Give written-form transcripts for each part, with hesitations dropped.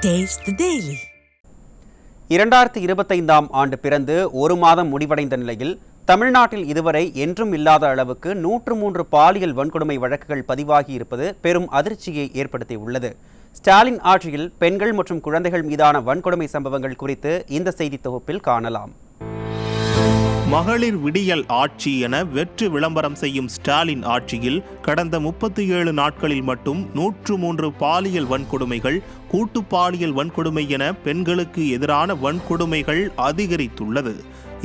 Taste the Daily. 2025ஆம் ஆண்டு பிறந்து ஒரு மாதம் முடிவடைந்த நிலையில் தமிழ்நாட்டில் இதுவரை என்றும் இல்லாத அளவுக்கு 103 பாலியல் வன்கொடுமை வழக்குகள் பதிவாகி இருப்பது பெரும் அதிர்ச்சியை ஏற்படுத்தியுள்ளது. ஸ்டாலின் ஆட்சியில் பெண்கள் மற்றும் குழந்தைகள் மீதான வன்கொடுமை சம்பவங்கள் குறித்து இந்த செய்தி தொகுப்பில் காணலாம். மகளிர் விடியல் ஆட்சி என வெற்று விளம்பரம் செய்யும் ஸ்டாலின் ஆட்சியில் கடந்த 37 நாட்களில் மட்டும் 103 பாலியல் வன்கொடுமைகள், கூட்டு பாலியல் வன்கொடுமை என பெண்களுக்கு எதிரான வன்கொடுமைகள் அதிகரித்துள்ளது.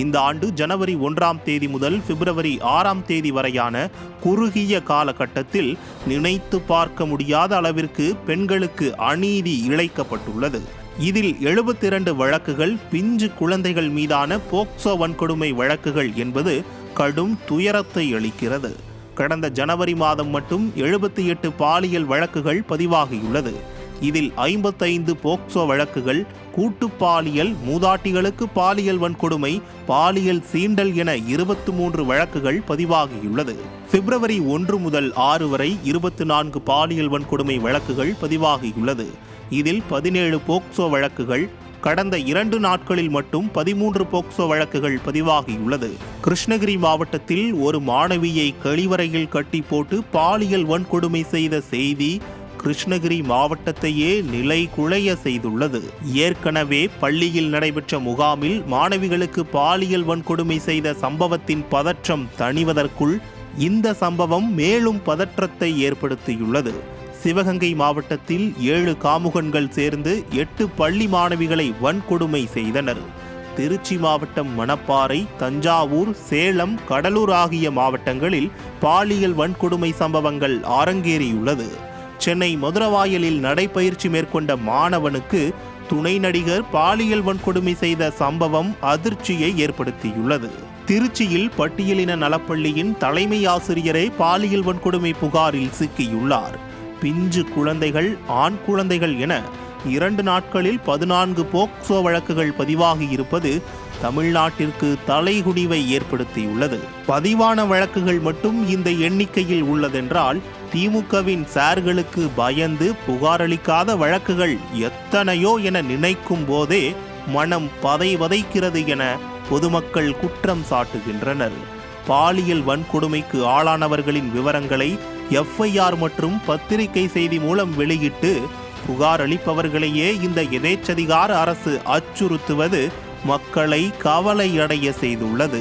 இந்த ஆண்டு ஜனவரி 1ஆம் தேதி முதல் பிப்ரவரி 6ஆம் தேதி வரையான குறுகிய காலகட்டத்தில் நினைத்து பார்க்க முடியாத அளவிற்கு பெண்களுக்கு அநீதி இழைக்கப்பட்டுள்ளது. இதில் 72 வழக்குகள் பிஞ்சு குழந்தைகள் மீதான போக்சோ வன்கொடுமை வழக்குகள் என்பது கடும் துயரத்தை அளிக்கிறது. கடந்த ஜனவரி மாதம் மட்டும் 78 பாலியல் வழக்குகள் பதிவாகியுள்ளது. இதில் 55 போக்சோ வழக்குகள், கூட்டு பாலியல், மூதாட்டிகளுக்கு பாலியல் வன்கொடுமை, பாலியல் சீண்டல் என 23 வழக்குகள் பதிவாகியுள்ளது. பிப்ரவரி 1 முதல் 6 வரை 24 பாலியல் வன்கொடுமை வழக்குகள் பதிவாகியுள்ளது. இதில் 17 போக்சோ வழக்குகள், கடந்த 2 நாட்களில் மட்டும் 13 போக்சோ வழக்குகள் பதிவாகியுள்ளது. கிருஷ்ணகிரி மாவட்டத்தில் ஒரு மாணவியை கழிவறையில் கட்டி போட்டு பாலியல் வன்கொடுமை செய்த செய்தி கிருஷ்ணகிரி மாவட்டத்தையே நிலை குலைய செய்துள்ளது. ஏற்கனவே பள்ளியில் நடைபெற்ற முகாமில் மாணவிகளுக்கு பாலியல் வன்கொடுமை செய்த சம்பவத்தின் பதற்றம் தணிவதற்குள் இந்த சம்பவம் மேலும் பதற்றத்தை ஏற்படுத்தியுள்ளது. சிவகங்கை மாவட்டத்தில் 7 காமுகன்கள் சேர்ந்து 8 பள்ளி மாணவிகளை வன்கொடுமை செய்தனர். திருச்சி மாவட்டம் மணப்பாறை, தஞ்சாவூர், சேலம், கடலூர் ஆகிய மாவட்டங்களில் பாலியல் வன்கொடுமை சம்பவங்கள் அரங்கேறியுள்ளது. சென்னை மதுரவாயலில் நடைபயிற்சி மேற்கொண்ட மாணவனுக்கு துணை நடிகர் பாலியல் வன்கொடுமை செய்த சம்பவம் அதிர்ச்சியை ஏற்படுத்தியுள்ளது. திருச்சியில் பட்டியலின நலப்பள்ளியின் தலைமை ஆசிரியரே பாலியல் வன்கொடுமை புகாரில் சிக்கியுள்ளார். பிஞ்சு குழந்தைகள், ஆண் குழந்தைகள் என 2 நாட்களில் 14 போக்சோ வழக்குகள் பதிவாகி இருப்பது தமிழ்நாட்டிற்கு தலைகுனிவை ஏற்படுத்தியுள்ளது. பதிவான வழக்குகள் மட்டும் இந்த எண்ணிக்கையில் உள்ளதென்றால் திமுகவின் சார்களுக்கு பயந்து புகாரளிக்காத வழக்குகள் எத்தனையோ என நினைக்கும் போதே மனம் பதைவதைக்கிறது என பொதுமக்கள் குற்றம் சாட்டுகின்றனர். பாலியல் வன்கொடுமைக்கு ஆளானவர்களின் விவரங்களை FIR மற்றும் பத்திரிகை செய்தி மூலம் வெளியிட்டு புகார் அளிப்பவர்களையே இந்த எதேச்சதிகார அரசு அச்சுறுத்துவது மக்களை கவலையடைய செய்துள்ளது.